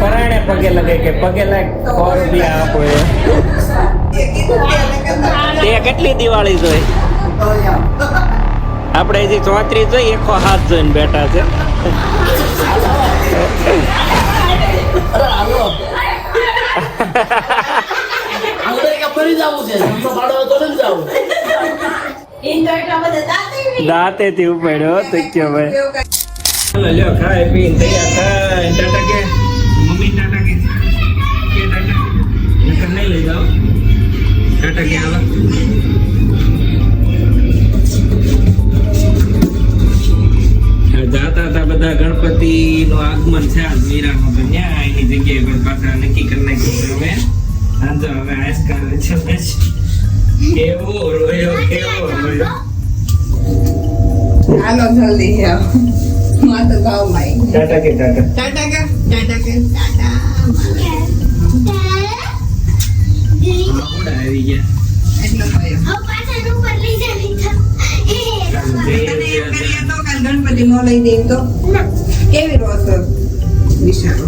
પરાણે પગે લગે કે પગે લાગ 100 રૂપિયા આપો તે કેટલી દિવાળી જોઈ આપણે હજી 34 જોઈ 107 જોઈને બેઠા છે દાંતે થી ઉપાડ્યો તો કયો ભાઈ લ્યો ખાઈ પીને તૈયાર થાય ટાટા કે મમ્મી ટાટા કે ટાટા નહીં લઈ જાઓ ટાટા કે આવા જાતા હતા બધા ગણપતિ નું આગમન છે આજ મીરામાં તો ન્યા એની જગ્યાએ પર પાછા નક્કી કરી નાખ્યું હવે હાંજો હવે આઈસ્કાર છે કેવો રોયો હાલો જલ્દી આવો માં તો ગાવ માં ટાટા કે ટાટા ટાટા કે ટાટા આવી ગયા એટલો થયો ગણપતિ નો લઈ દે તો કેવી રોત વિચારો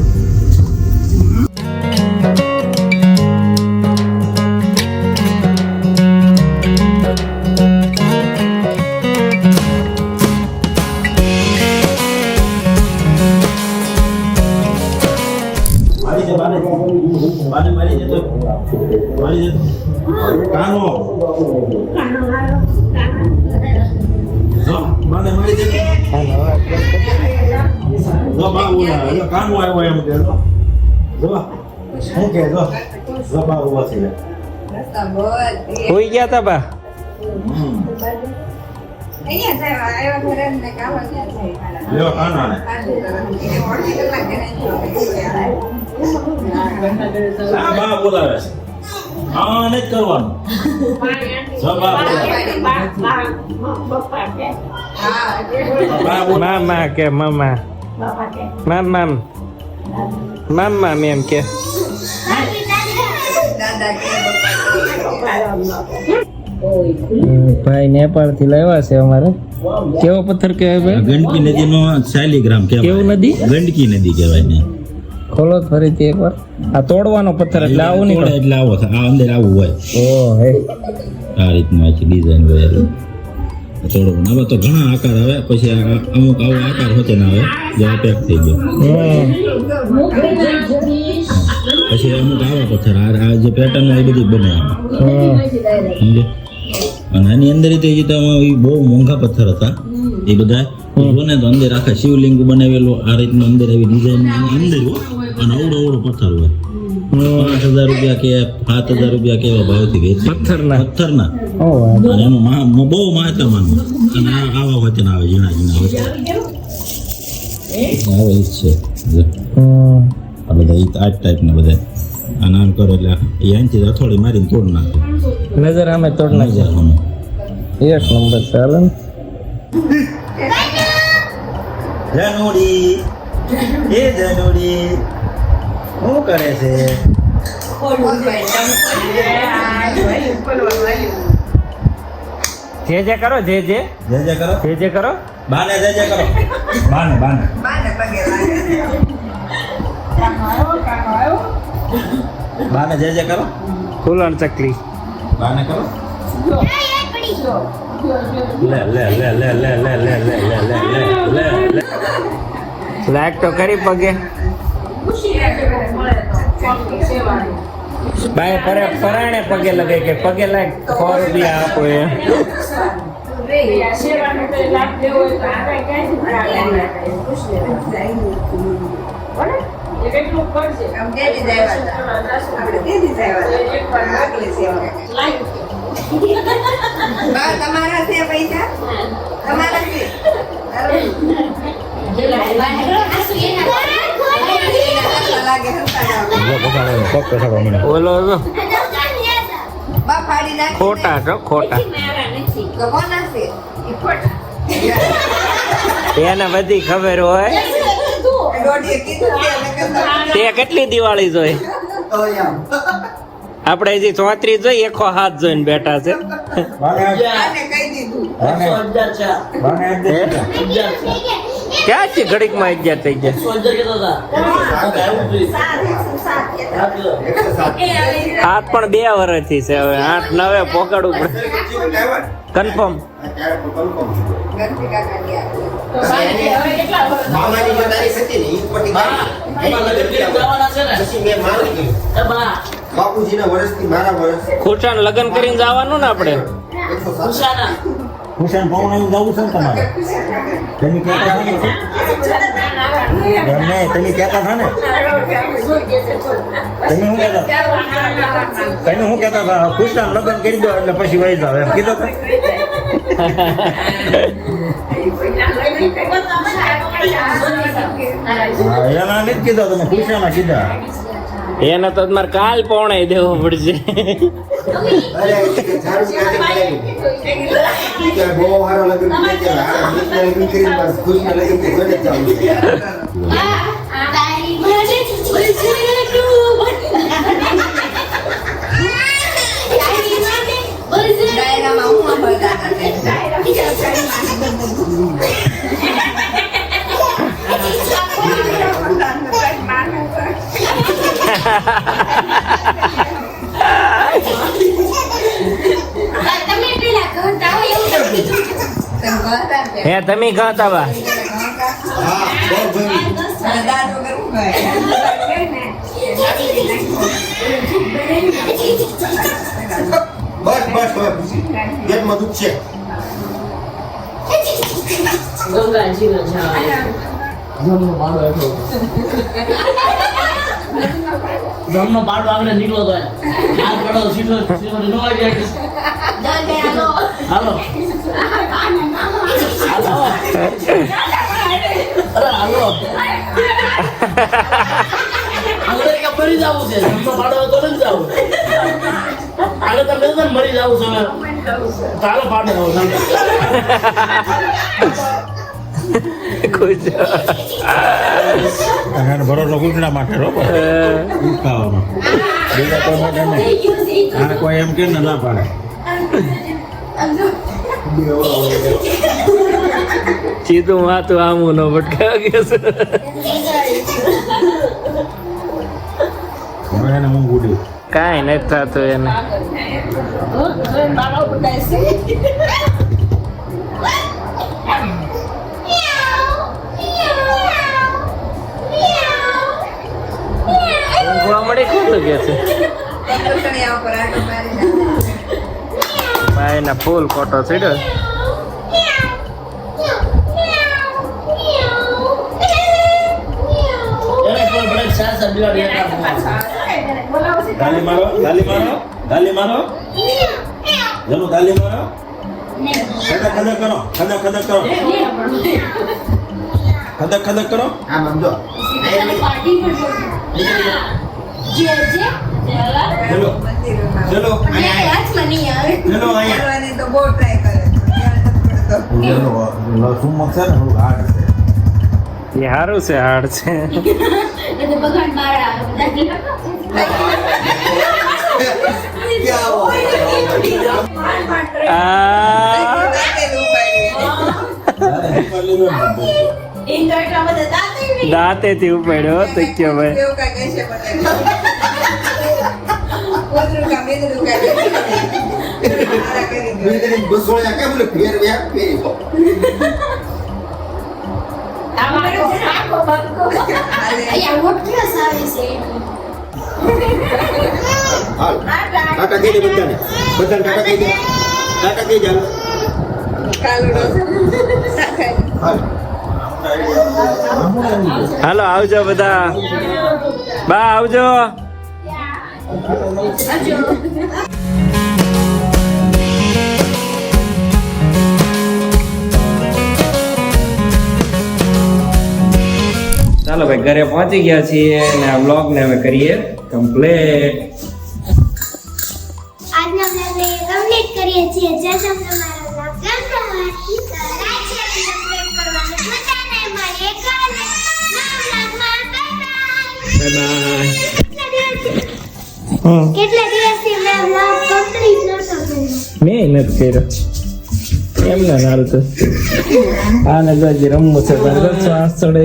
હોઈ ગયા તા બા મામા કે મામા મામા મામા મેમ કે ભાઈ નેપાળ થી લાવ્યા છે અમારે કેવો પથ્થર કહેવાય ભાઈ ગંડકી નદી નો શાલિગ્રામ કહેવાય કેવું નદી ગંડકી નદી કહેવાય ને ખોલો ફરીથી એકવાર આ તોડવાનો પથ્થર એટલે આવું નહીં એટલે આવો આ અંદર આવું હોય ઓ હે આ રીતનું આખી ડિઝાઇન હોય થોડું હવે તો ઘણા આકાર આવે પછી અમુક આવો આકાર હોતે ના આવે જે પેક થઈ ગયો પછી અમુક આવા પથ્થર આ જે પેટર્ન એ બધી બને સમજે અને આની અંદર બહુ મોંઘા પથ્થર હતા એ બધા ને તો અંદર આખા શિવલિંગ બનાવેલો આ રીતનું અંદર એવી ડિઝાઇન અંદર હોય અને અવડો પથ્થર હોય 5,000 રૂપિયા કે 7,000 રૂપિયા કેવા ભાવથી વેચે પથ્થરના અને એનું બહુ મહત્વ માનવું અને આવા વચન આવે ઝીણા આવે જ છે આ બધા આ ટાઈપના બધા આ નામ કરો એટલે અહીંથી અથોડી મારીને તોડ નાખે નજર આમે તોડ નાખે એક નંબર ચાલે જનોડી શું કરે છે જે કરો જે કરો બાને જે કરો બાને પગે લાગે બાને જે કરો ફૂલણ ચકલી બાને કરો લે લાગ તો કરી પગે બાય પરાણે પગે લગે કે પગે લાગ 100 રૂપિયા આપો તમારા છે પૈસા તમારા છે બોલો ખોટા છો ખોટા એને બધી ખબર હોય તે કેટલી દિવાળી જોઈ આપણે હજી 34 જોઈ 107 જોઈને બેઠા છે ક્યાં છે ઘડીકમાં 11 થઈ ગયા? હાથ પણ 2 વર્ષથી છે હવે 8 9 પોકાડવું પડે કન્ફર્મ. ગણપતિ કાકા ગયા. મામાની જો તારીખ હતી ને ઈ પટી બાપુજીના વર્ષથી મારા વર્ષ ખુશાન લગ્ન કરીને જવાનું ને આપણે. ખુશાન પૌર્ણમી જવું છે ને તમારે? તમે કહેતા છો ને તમે કહેતા છો ને તમે શું કહેતા હતા ખુશાન લગ્ન કરી દો એટલે પછી વહી જાવ એમ કીધું હતા? એના નથી કીધા તમે ખુશાના કીધા. એને તો તમારે કાલ પૌણે દેવું પડશે. અરે ઝાડુ ક્યાંથી કે બહુ સારો લગ્ન કરી કે લગ્ન કરી બસ ખુશના લગ્ન કરી ગણે ચાલુ ડાયરામાં હું બધા હે તમે ગાતા બા હા બહુ ભરી દાદો કરું બસ બસ હવે ખુશી પેટમાં દુખ છે જમનો પાડો આગળ નીકળો તો હાથ પડો સીધો સીધો નો આવી જાય હાલો હાલો હાલો આગળ કે મરી જાવું છે જમનો પાડો તો નથી જાવું આગળ તમે તો મરી જાવું છે ચાલો પાડો અને ભરોસો કુટના માટે રો ખાવાનો બીજા કોઈ માટે નહીં. આ કોઈ એમ કે ના પાડે. સીધું માથું આમું નો ભટકાવ ગયો છે. હવે એને હું ગુડી કાંઈ નથી થતું એને. મળે ખોટું કે છે ભાઈ ના ફૂલ ખોટો સીડો. તાલી મારો તાલી મારો તાલી મારો જનો તાલી મારો ખદક ખદક કરો ખદક ખદક કરો ખદક ખદક કરો. આમ સમજો ચલો ચલો ચલો અહીંયા તો બહુ ટ્રાય કરે સુમક છે ને થોડું હાર્ડ છે. એ સારું છે હાર્ડ છે. દાંતે થી ઉપાડ્યો તો કે ભાઈ એવું કાંઈ કહેશે પણ કોતરું કામ બેદરું કાંઈ કરી દો બસોળ્યા કેમ ને ફેર વ્યા ફેરી હાલ ટાટા કહી દે બધાને ટાટા કહી દે ટાટા કહી જાવ હાલ હાલો આવજો બધા. બા આવજો. ચાલો ભાઈ ઘરે પહોંચી ગયા છીએ અને આ વ્લોગ ને અમે કરીએ કમ્પ્લીટ. આજના વ્લોગને કમ્પ્લીટ કરીએ છીએ. જે તમને મારો વ્લોગ ગમતો હોય તો લાઈક શેર અને સબસ્ક્રાઇબ કરવાનું ભૂલતા નહીં. મળીએ કાલે નવા વ્લોગમાં. Bye bye. બાય. કેટલા દિવસથી મેં વ્લોગ કમ્પ્લીટ નહોતો કર્યો. મેં નથી કર્યો. એમને હાલતું આને ગજી રમવું છે શ્વાસ ચડે